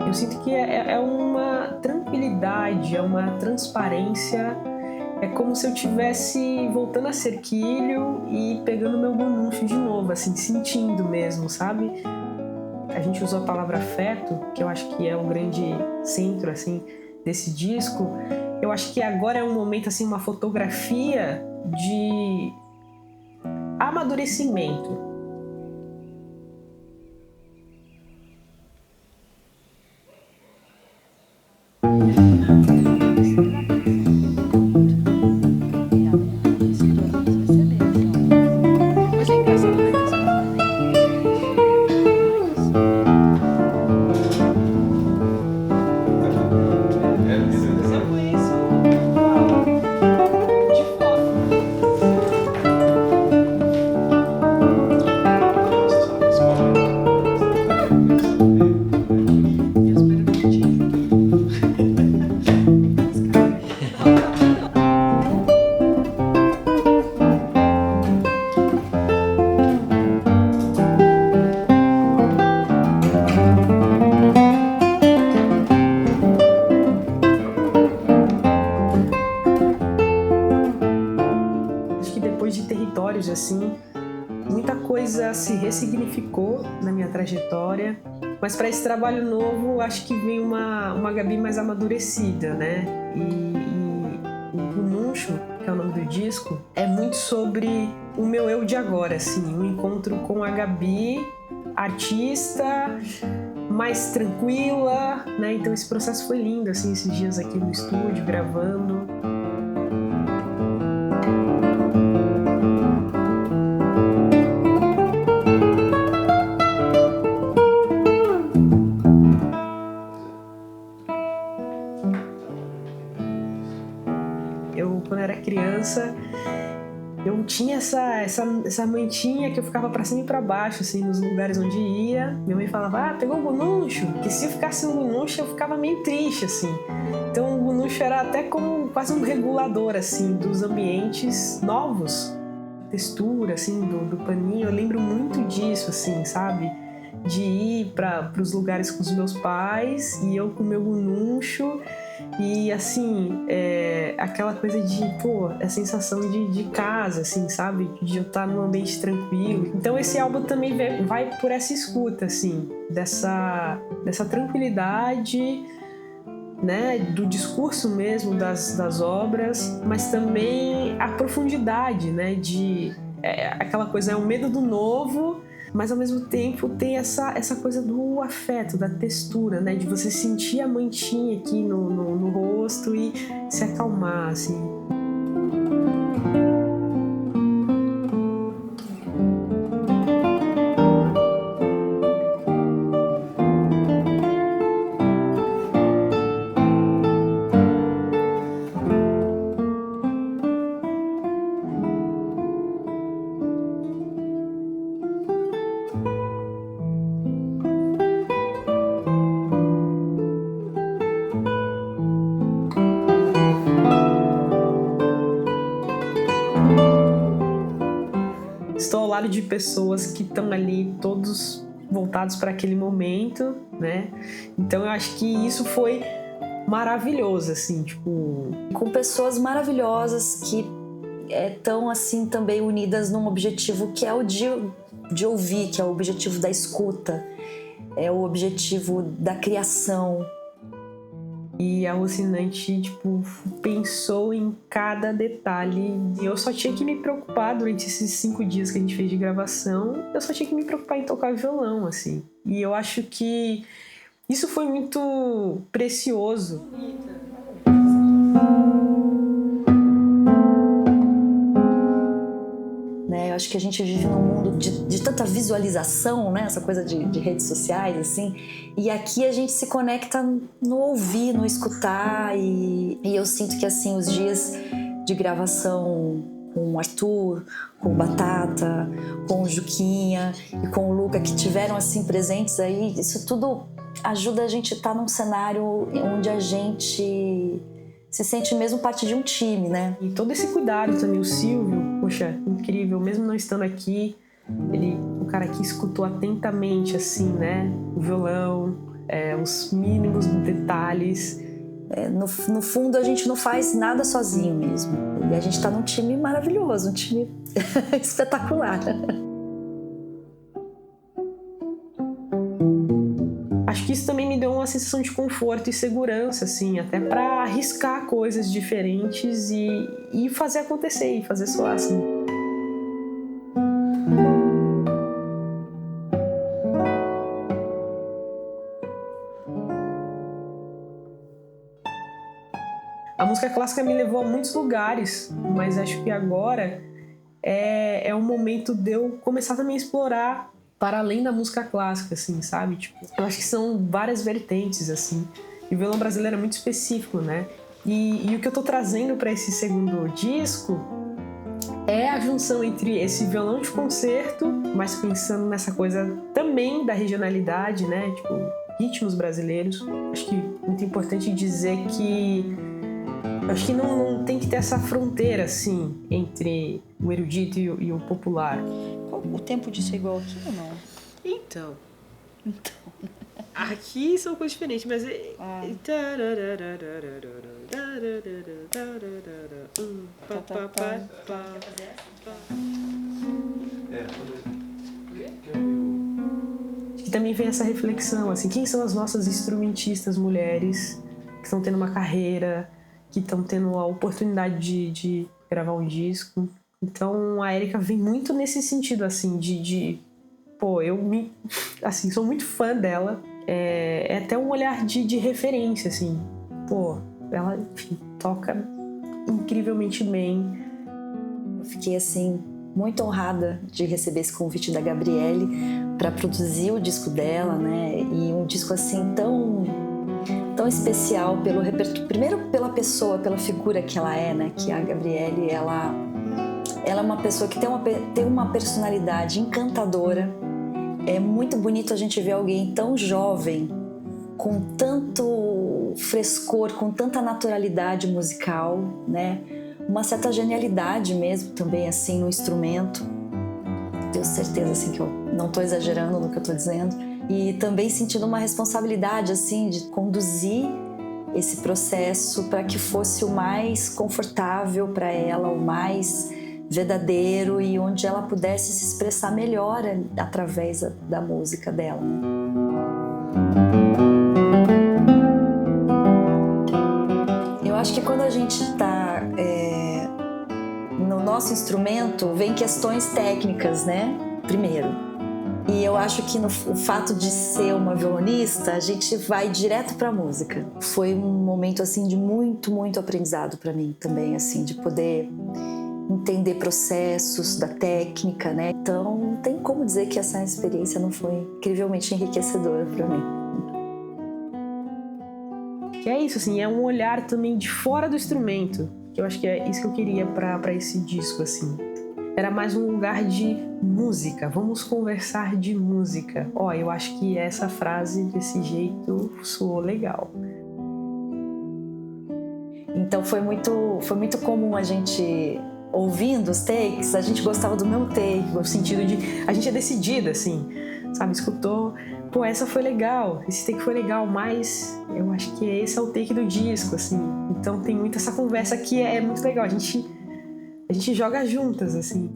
Eu sinto que é uma tranquilidade, é uma transparência. É como se eu estivesse voltando a ser Quilho e pegando meu Gununcho de novo, assim, sentindo mesmo, sabe? A gente usou a palavra afeto, que eu acho que é um grande centro, assim, desse disco. Eu acho que agora é um momento, assim, uma fotografia de amadurecimento. Assim, muita coisa se ressignificou na minha trajetória, mas para esse trabalho novo acho que vem uma Gabi mais amadurecida, né? E o Gununcho, que é o nome do disco, é muito sobre o meu eu de agora, assim, um encontro com a Gabi, artista, mais tranquila, né? Então esse processo foi lindo, assim, esses dias aqui no estúdio, gravando. Quando era criança, eu tinha essa mantinha que eu ficava pra cima e pra baixo, assim, nos lugares onde ia. Minha mãe falava, pegou o Gununcho? Que se eu ficasse no Gununcho, eu ficava meio triste, assim. Então o Gununcho era até como quase um regulador, assim, dos ambientes novos. Textura, assim, do paninho. Eu lembro muito disso, assim, sabe? De ir para os lugares com os meus pais e eu com o meu Gununcho. E assim, aquela coisa de, a sensação de casa, assim, sabe? De eu estar num ambiente tranquilo. Então esse álbum também vai por essa escuta, assim, dessa tranquilidade, né? Do discurso mesmo das obras, mas também a profundidade, né? Aquela coisa, é o medo do novo, mas ao mesmo tempo tem essa coisa do afeto, da textura, né? De você sentir a mantinha aqui no rosto e se acalmar, assim. Estou ao lado de pessoas que estão ali todos voltados para aquele momento, né? Então eu acho que isso foi maravilhoso, assim, tipo... Com pessoas maravilhosas que estão, assim, também unidas num objetivo que é o de ouvir, que é o objetivo da escuta, é o objetivo da criação. E a Alucinante, tipo, pensou em cada detalhe. E eu só tinha que me preocupar durante esses 5 dias que a gente fez de gravação. Eu só tinha que me preocupar em tocar violão, assim. E eu acho que isso foi muito precioso. Eu acho que a gente vive num mundo de tanta visualização, né? Essa coisa de redes sociais, assim. E aqui a gente se conecta no ouvir, no escutar. E eu sinto que, assim, os dias de gravação com o Arthur, com o Batata, com o Juquinha e com o Luca, que tiveram, assim, presentes aí, isso tudo ajuda a gente a estar num cenário onde a gente se sente mesmo parte de um time, né? E todo esse cuidado também, o Silvio, poxa, incrível, mesmo não estando aqui, ele, o cara que escutou atentamente, assim, né, o violão, os mínimos detalhes. No fundo, a gente não faz nada sozinho mesmo. E a gente tá num time maravilhoso, um time espetacular. Acho que isso também me deu uma sensação de conforto e segurança, assim, até para arriscar coisas diferentes e fazer acontecer, e fazer soar, assim. A música clássica me levou a muitos lugares, mas acho que agora é o momento de eu começar também a explorar para além da música clássica, assim, sabe? Tipo, eu acho que são várias vertentes, assim. E o violão brasileiro é muito específico, né? E o que eu tô trazendo para esse segundo disco é a junção entre esse violão de concerto, mas pensando nessa coisa também da regionalidade, né? Tipo, ritmos brasileiros. Acho que é muito importante dizer que acho que não tem que ter essa fronteira, assim, entre o erudito e o popular. O tempo disso é igual aqui ou não? Então. Aqui são coisas diferentes, mas... E também vem essa reflexão, assim, quem são as nossas instrumentistas mulheres que estão tendo uma carreira, que estão tendo a oportunidade de gravar um disco. Então a Erika vem muito nesse sentido, assim, pô, assim, sou muito fã dela. É até um olhar de referência, assim. Pô, ela, enfim, toca incrivelmente bem. Eu fiquei, assim, muito honrada de receber esse convite da Gabriele para produzir o disco dela, né? E um disco, assim, tão especial pelo repertório. Primeiro pela pessoa, pela figura que ela é, né? Que a Gabriele, ela é uma pessoa que tem uma personalidade encantadora. É muito bonito a gente ver alguém tão jovem, com tanto frescor, com tanta naturalidade musical, né? Uma certa genialidade mesmo também, assim, no instrumento. Tenho certeza, assim, que eu não estou exagerando no que eu estou dizendo. E também sentindo uma responsabilidade, assim, de conduzir esse processo para que fosse o mais confortável para ela, o mais verdadeiro e onde ela pudesse se expressar melhor através da música dela. Eu acho que quando a gente está no nosso instrumento, vem questões técnicas, né? Primeiro. E eu acho que o fato de ser uma violonista, a gente vai direto para a música. Foi um momento assim de muito, muito aprendizado para mim também, assim, de poder entender processos da técnica, né? Então, não tem como dizer que essa experiência não foi incrivelmente enriquecedora para mim. Que é isso, assim, é um olhar também de fora do instrumento. Que eu acho que é isso que eu queria para esse disco, assim. Era mais um lugar de música. Vamos conversar de música. Eu acho que essa frase desse jeito soou legal. Então foi muito comum a gente, ouvindo os takes, a gente gostava do meu take, no sentido de a gente é decidida, assim, sabe? Escutou, pô, essa foi legal, esse take foi legal, mas eu acho que esse é o take do disco, assim. Então tem muito essa conversa que é muito legal. A gente joga juntas, assim.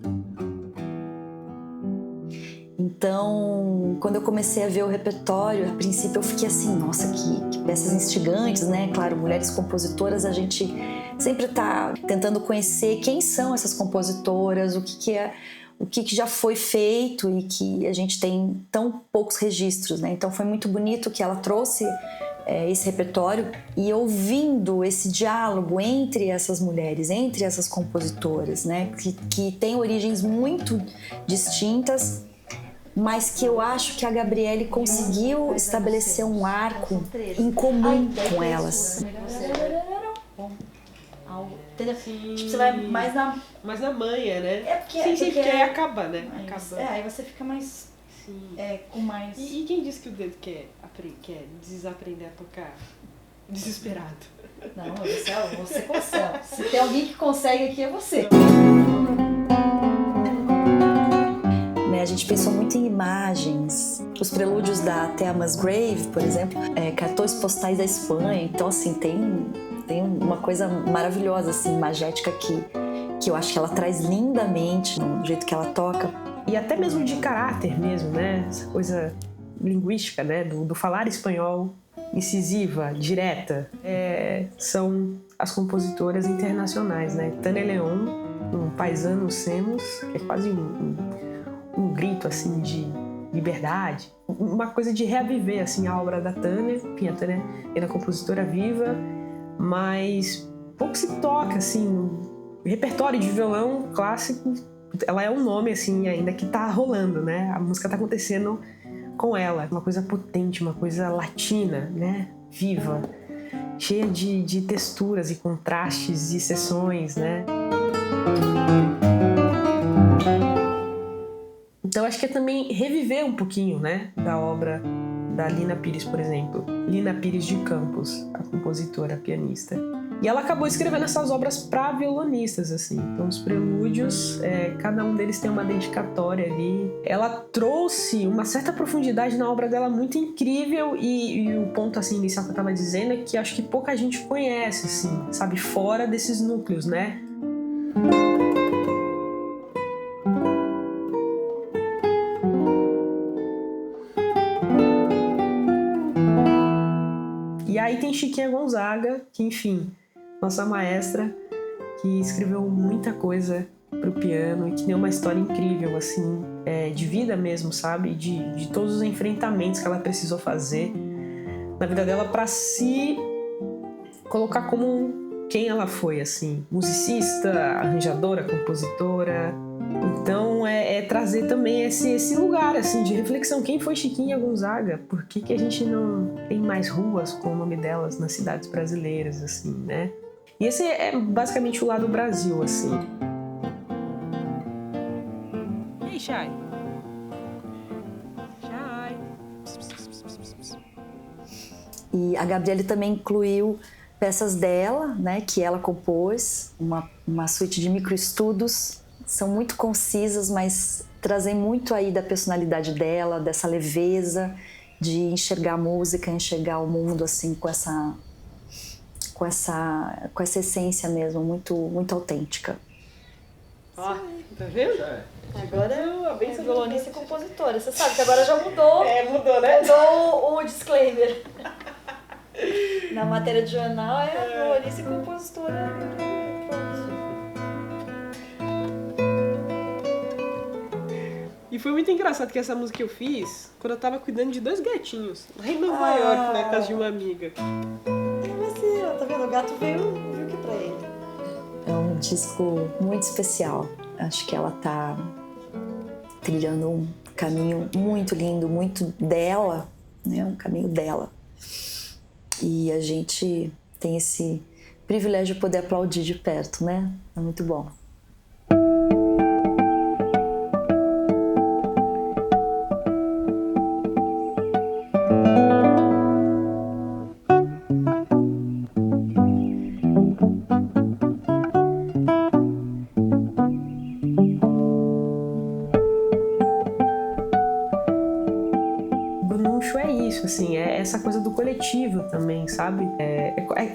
Então, quando eu comecei a ver o repertório, a princípio eu fiquei assim, nossa, que peças instigantes, né? Claro, mulheres compositoras, a gente sempre tá tentando conhecer quem são essas compositoras, o que já foi feito e que a gente tem tão poucos registros, né? Então foi muito bonito que ela trouxe esse repertório e ouvindo esse diálogo entre essas mulheres, entre essas compositoras, né? Que têm origens muito distintas, mas que eu acho que a Gabriele conseguiu estabelecer um arco em comum com elas. Entendeu? Tipo, você vai mais na manha, né? Porque aí acaba, né? Aí você fica mais... Sim. Com mais... E quem disse que o dedo quer desaprender a tocar? Desesperado. Não, você consegue. Se tem alguém que consegue aqui, é você. A gente pensou muito em imagens Os prelúdios da Thea Musgrave, por exemplo, cartões postais da Espanha. Então, assim, tem uma coisa maravilhosa, assim, magética que eu acho que ela traz lindamente no jeito que ela toca. E até mesmo de caráter mesmo, né? Essa coisa linguística, né? Do falar espanhol, incisiva, direta. São as compositoras internacionais, né? Tânia León, um Paisano Semos, que é quase um grito, assim, de liberdade. Uma coisa de reaviver, assim, a obra da Tânia. Enfim, a Tânia é uma compositora viva, mas pouco se toca, assim, no repertório de violão clássico. Ela é um nome, assim, ainda que tá rolando, né? A música tá acontecendo com ela. Uma coisa potente, uma coisa latina, né? Viva, cheia de texturas e contrastes e seções, né? Então acho que é também reviver um pouquinho, né? Da obra da Lina Pires, por exemplo. Lina Pires de Campos, a compositora, a pianista. E ela acabou escrevendo essas obras para violonistas, assim. Então, os prelúdios, cada um deles tem uma dedicatória ali. Ela trouxe uma certa profundidade na obra dela muito incrível e o ponto, assim, inicial que eu estava dizendo é que acho que pouca gente conhece, assim, sabe? Fora desses núcleos, né? E aí tem Chiquinha Gonzaga, que, enfim, nossa maestra, que escreveu muita coisa pro piano e que tem uma história incrível, assim, de vida mesmo, sabe? De todos os enfrentamentos que ela precisou fazer na vida dela para se colocar como quem ela foi, assim, musicista, arranjadora, compositora. Então é trazer também esse lugar, assim, de reflexão. Quem foi Chiquinha Gonzaga? Por que a gente não tem mais ruas com o nome delas nas cidades brasileiras, assim, né? E esse é basicamente o lado Brasil, assim. E aí, Chay? Chay. E a Gabriele também incluiu peças dela, né, que ela compôs, uma suíte de microestudos. São muito concisas, mas trazem muito aí da personalidade dela, dessa leveza de enxergar a música, enxergar o mundo assim com essa essência mesmo, muito, muito autêntica. Ó, tá vendo? Agora é violonista e compositora. Você sabe que agora já mudou. Mudou, né? Mudou o disclaimer. Na matéria de jornal é violonista e compositora. E foi muito engraçado que essa música que eu fiz quando eu tava cuidando de 2 gatinhos lá em Nova York, na casa de uma amiga. Tá vendo? O gato veio aqui pra ele. É um disco muito especial. Acho que ela tá trilhando um caminho muito lindo, muito dela, né? Um caminho dela. E a gente tem esse privilégio de poder aplaudir de perto, né? É muito bom. Assim, essa coisa do coletivo também, sabe?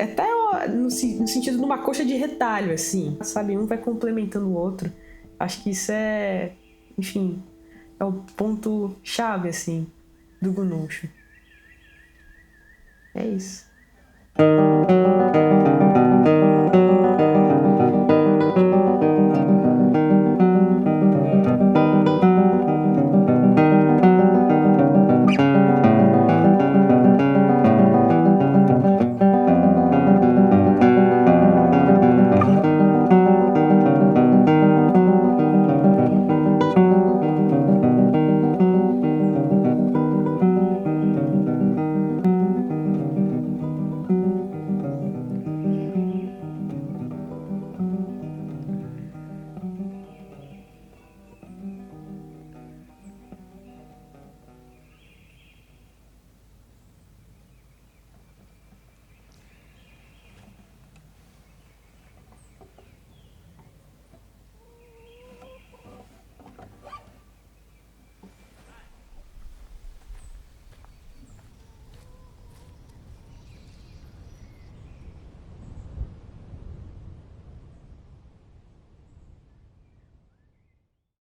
Até no sentido de uma coxa de retalho, assim, sabe? Um vai complementando o outro. Acho que isso enfim, é o ponto chave, assim, do Gununcho. É isso.